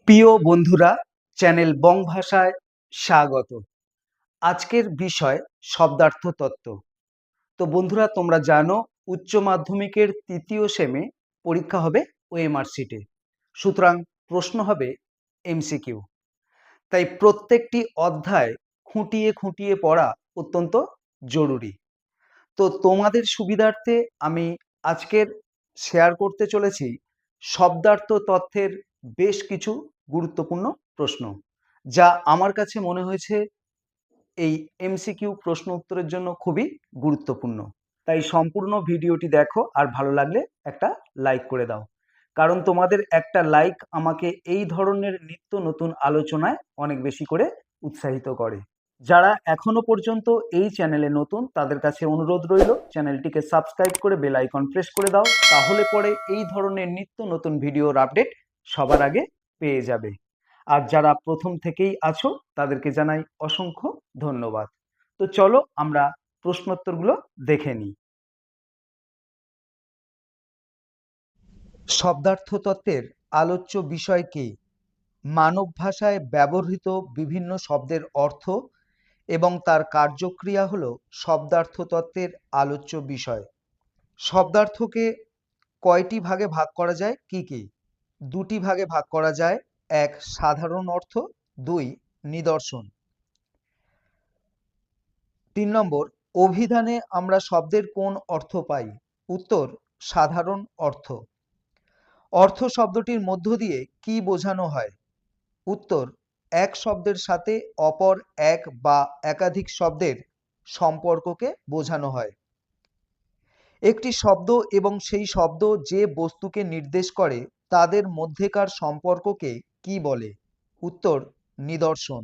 প্রিয় বন্ধুরা, চ্যানেল বং ভাষায় স্বাগত। আজকের বিষয় শব্দার্থ তত্ত্ব। তো বন্ধুরা, তোমরা জানো উচ্চ মাধ্যমিকের তৃতীয় সেমে পরীক্ষা হবে ওএমআর শিটে। সুতরাং প্রশ্ন হবে এমসিকিউ। তাই প্রত্যেকটি অধ্যায় খুঁটিয়ে খুঁটিয়ে পড়া অত্যন্ত জরুরি। তো তোমাদের সুবিধার্থে আমি আজকের শেয়ার করতে চলেছি শব্দার্থ তত্ত্বের বেশ কিছু গুরুত্বপূর্ণ প্রশ্ন, যা আমার কাছে মনে হয়েছে এই এমসিকিউ প্রশ্ন উত্তরের জন্য খুবই গুরুত্বপূর্ণ। তাই সম্পূর্ণ ভিডিওটি দেখো, আর ভালো লাগলে একটা লাইক করে দাও, কারণ তোমাদের একটা লাইক আমাকে এই ধরনের নিত্য নতুন আলোচনায় অনেক বেশি করে উৎসাহিত করে। যারা এখনো পর্যন্ত এই চ্যানেলে নতুন, তাদের কাছে অনুরোধ রইল চ্যানেলটিকে সাবস্ক্রাইব করে বেল আইকন প্রেস করে দাও, তাহলে পরে এই ধরনের নিত্য নতুন ভিডিওর আপডেট সবার আগে পেয়ে যাবে। আর যারা প্রথম থেকেই আছো তাদেরকে জানাই অসংখ্য ধন্যবাদ। তো চলো আমরা প্রশ্নোত্তরগুলো দেখে নিই। শব্দার্থ তত্ত্বের আলোচ্য বিষয় কি? মানব ভাষায় ব্যবহৃত বিভিন্ন শব্দের অর্থ এবং তার কার্যক্রিয়া হল শব্দার্থ তত্ত্বের আলোচ্য বিষয়। শব্দার্থকে কয়টি ভাগে ভাগ করা যায়? কি কি? দুটি ভাগে ভাগ করা যায়। এক, সাধারণ অর্থ। দুই, নিদর্শন। 3 নম্বর, অভিধানে আমরা শব্দের কোন অর্থ পাই? উত্তর, সাধারণ অর্থ। অর্থ শব্দটির মধ্য দিয়ে কি বোঝানো হয়? উত্তর, এক শব্দের সাথে অপর এক বা একাধিক শব্দের সম্পর্ককে বোঝানো হয়। একটি শব্দ এবং সেই শব্দ যে বস্তুকে নির্দেশ করে তাদের মধ্যেকার সম্পর্ককে কি বলে? উত্তর, নিদর্শন।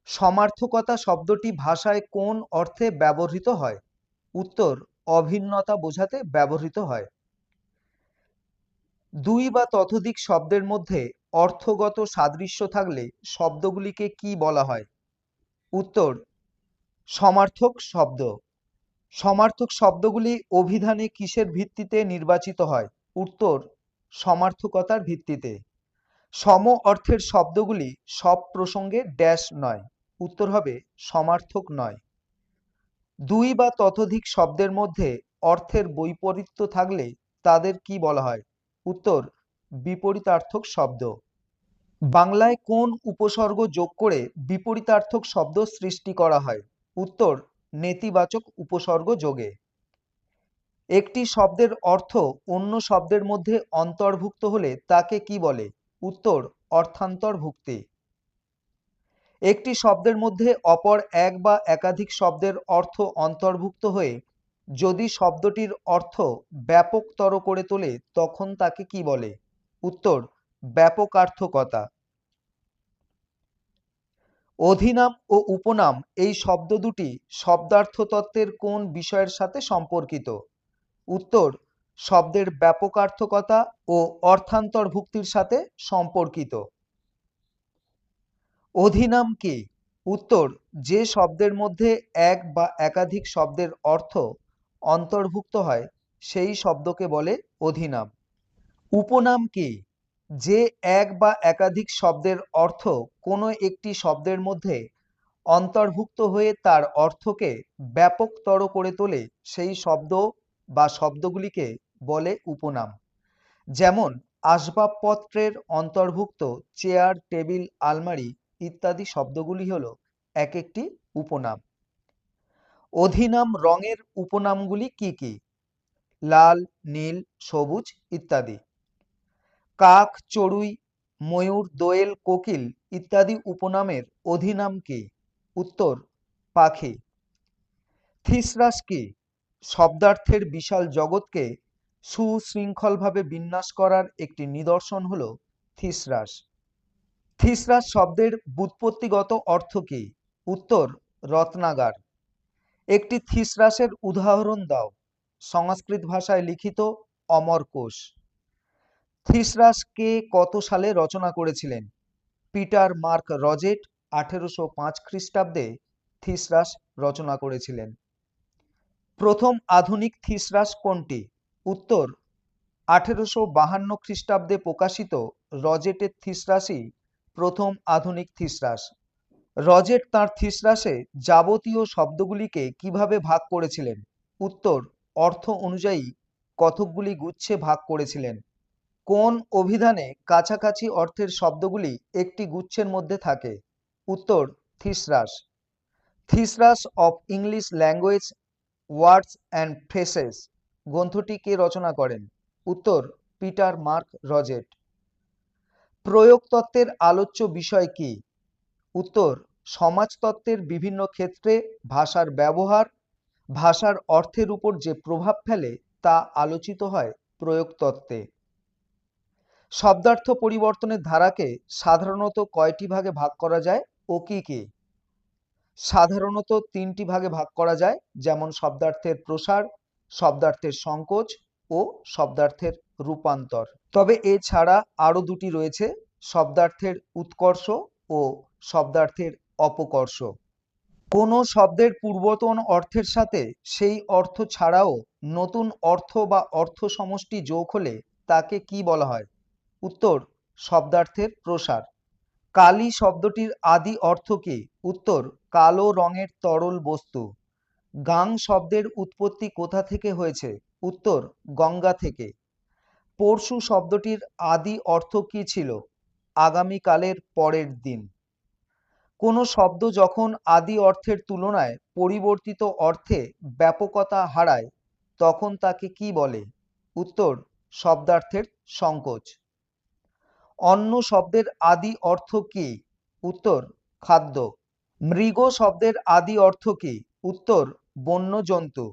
সমার্থকতা শব্দটি ভাষায় কোন অর্থে ব্যবহৃত হয়? উত্তর, অভিন্নতা বোঝাতে ব্যবহৃত হয়। দুই বা ততোধিক শব্দের মধ্যে অর্থগত সাদৃশ্য থাকলে শব্দগুলিকে কি বলা হয়? উত্তর, সমার্থক শব্দ। সমার্থক শব্দগুলি অভিধানে কিসের ভিত্তিতে নির্বাচিত হয়? উত্তর, সমার্থকতার ভিত্তিতে। সম অর্থের শব্দগুলি সব প্রসঙ্গে ড্যাশ নয়। উত্তর হবে সমার্থক নয়। দুই বা ততোধিক শব্দের মধ্যে অর্থের বৈপরীত্য থাকলে তাদের কি বলা হয়? উত্তর, বিপরীতার্থক শব্দ। বাংলায় কোন উপসর্গ যোগ করে বিপরীতার্থক শব্দ সৃষ্টি করা হয়? উত্তর, নেতিবাচক উপসর্গ যোগে। একটি শব্দের অর্থ অন্য শব্দের মধ্যে অন্তর্ভুক্ত হলে তাকে কি বলে? উত্তর, অর্থান্তর্ভুক্তি। একটি শব্দের মধ্যে অপর এক বা একাধিক শব্দের অর্থ অন্তর্ভুক্ত হয়ে যদি শব্দটির অর্থ ব্যাপকতর করে তোলে তখন তাকে কি বলে? উত্তর, ব্যাপকার্থকতা। অধিনাম ও উপনাম এই শব্দ দুটি শব্দার্থ তত্ত্বের কোন বিষয়ের সাথে সম্পর্কিত? উত্তর, শব্দের ব্যাপকার্থকতা ও অর্থান্তর্ভুক্তির সাথে সম্পর্কিত। অধিনাম কি? উত্তর, যে শব্দের মধ্যে এক বা একাধিক শব্দের অর্থ অন্তর্ভুক্ত হয় সেই শব্দকে বলে অধিনাম। উপনাম কি? যে এক বা একাধিক শব্দের অর্থ কোনো একটি শব্দের মধ্যে অন্তর্ভুক্ত হয়ে তার অর্থকে ব্যাপকতর করে তোলে সেই শব্দ বা শব্দগুলিকে বলে উপনাম। যেমন আসবাবপত্রের অন্তর্ভুক্ত চেয়ার, টেবিল, আলমারি ইত্যাদি শব্দগুলি হলো এক একটি উপনাম। অধিনাম রঙের উপনামগুলি কি কি? লাল, নীল, সবুজ ইত্যাদি। কাক, চড়ুই, ময়ূর, দোয়েল, কোকিল ইত্যাদি উপনামের অধিনাম কি? উত্তর, পাখি। থিসরাস কি? শব্দার্থের বিশাল জগৎকে সুশৃঙ্খলভাবে বিন্যাস করার একটি নিদর্শন হল থিসরাস। থিসরাস শব্দের ব্যুৎপত্তিগত অর্থ কি? উত্তর, রত্নাগার। একটি থিসরাসের উদাহরণ দাও। সংস্কৃত ভাষায় লিখিত অমরকোষ। থিসরাস কে কত সালে রচনা করেছিলেন? পিটার মার্ক রজেট 1805 খ্রিস্টাব্দে থিসরাস রচনা করেছিলেন। প্রথম আধুনিক থিসরাস কোনটি? উত্তর, 1852 খ্রিস্টাব্দে প্রকাশিত রজেটের থিসরাসই প্রথম আধুনিক থিসরাস। রজেট তাঁর থিসরাসে যাবতীয় শব্দগুলিকে কিভাবে ভাগ করেছিলেন? উত্তর, অর্থ অনুযায়ী কতকগুলি গুচ্ছে ভাগ করেছিলেন। কোন অভিধানে কাছাকাছি অর্থের শব্দগুলি একটি গুচ্ছের মধ্যে থাকে? উত্তর, thesaurus. Thesaurus of English language words and phrases গ্রন্থটি কে রচনা করেন? উত্তর, পিটার মার্ক রজেট। প্রয়োগতত্ত্বের আলোচ্য বিষয় কি? উত্তর, সমাজতত্ত্বের বিভিন্ন ক্ষেত্রে ভাষার ব্যবহার, ভাষার অর্থের উপর যে প্রভাব ফেলে তা আলোচিত হয় প্রয়োগতত্ত্বে। শব্দার্থ পরিবর্তনের ধারাকে সাধারণত কয়টি ভাগে ভাগ করা যায় ও কি কি? সাধারণত 3টি ভাগে ভাগ করা যায়, যেমন শব্দার্থের প্রসার, শব্দার্থের সংকোচ ও শব্দার্থের রূপান্তর। তবে এছাড়া আরও দুটি রয়েছে, শব্দার্থের উৎকর্ষ ও শব্দার্থের অপকর্ষ। কোনো শব্দের পূর্বতন অর্থের সাথে সেই অর্থ ছাড়াও নতুন অর্থ বা অর্থ সমষ্টি যোগ হলে তাকে কি বলা হয়? উত্তর, শব্দার্থের প্রসার। কালি শব্দটির আদি অর্থ কি? উত্তর, কালো রঙের তরল বস্তু। গাং শব্দের উৎপত্তি কোথা থেকে হয়েছে? উত্তর, গঙ্গা থেকে। পরশু শব্দটির আদি অর্থ কি ছিল? আগামীকালের পরের দিন। কোনো শব্দ যখন আদি অর্থের তুলনায় পরিবর্তিত অর্থে ব্যাপকতা হারায় তখন তাকে কি বলে? উত্তর, শব্দার্থের সংকোচ। অন্ন শব্দের আদি অর্থ কি? উত্তর, খাদ্য। মৃগ শব্দের আদি অর্থ কি? উত্তর, বন্য জন্তু।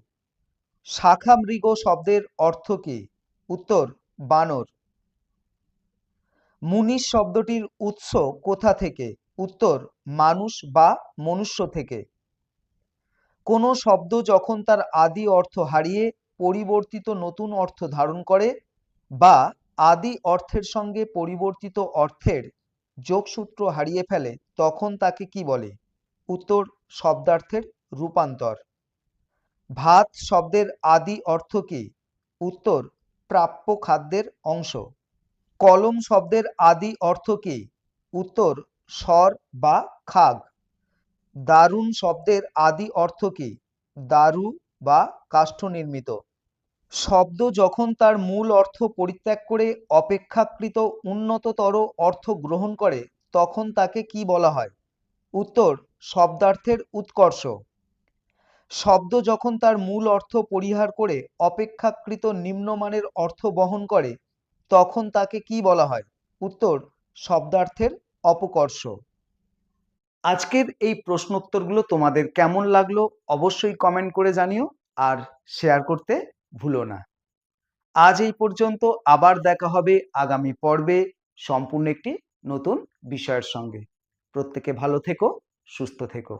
শাখা মৃগ শব্দের অর্থ কি? উত্তর, বানর। মুনিশ শব্দটির উৎস কোথা থেকে? উত্তর, মানুষ বা মনুষ্য থেকে। কোনো শব্দ যখন তার আদি অর্থ হারিয়ে পরিবর্তিত নতুন অর্থ ধারণ করে বা আদি অর্থের সঙ্গে পরিবর্তিত অর্থের যোগসূত্র হারিয়ে ফেলে তখন তাকে কি বলে? উত্তর, শব্দার্থের রূপান্তর। ভাত শব্দের আদি অর্থ কি? উত্তর, প্রাপ্য খাদ্যের অংশ। কলম শব্দের আদি অর্থ কি? উত্তর, স্বর বা খাগ। দারুণ শব্দের আদি অর্থ কি? দারু বা কাষ্ঠ নির্মিত। শব্দ যখন তার মূল অর্থ পরিত্যাগ করে অপেক্ষাকৃত উন্নততর অর্থ গ্রহণ করে তখন তাকে কি বলা হয়? উত্তর, শব্দার্থের উৎকর্ষ। শব্দ যখন তার মূল অর্থ পরিহার করে অপেক্ষাকৃত নিম্নমানের অর্থ বহন করে তখন তাকে কি বলা হয়? উত্তর, শব্দার্থের অপকর্ষ। আজকের এই প্রশ্নোত্তরগুলো তোমাদের কেমন লাগলো অবশ্যই কমেন্ট করে জানিও আর শেয়ার করতে ভুলো না। আজ এই পর্যন্ত, আবার দেখা হবে আগামী পর্বে সম্পূর্ণ একটি নতুন বিষয়ের সঙ্গে। প্রত্যেকে ভালো থেকো, সুস্থ থেকো।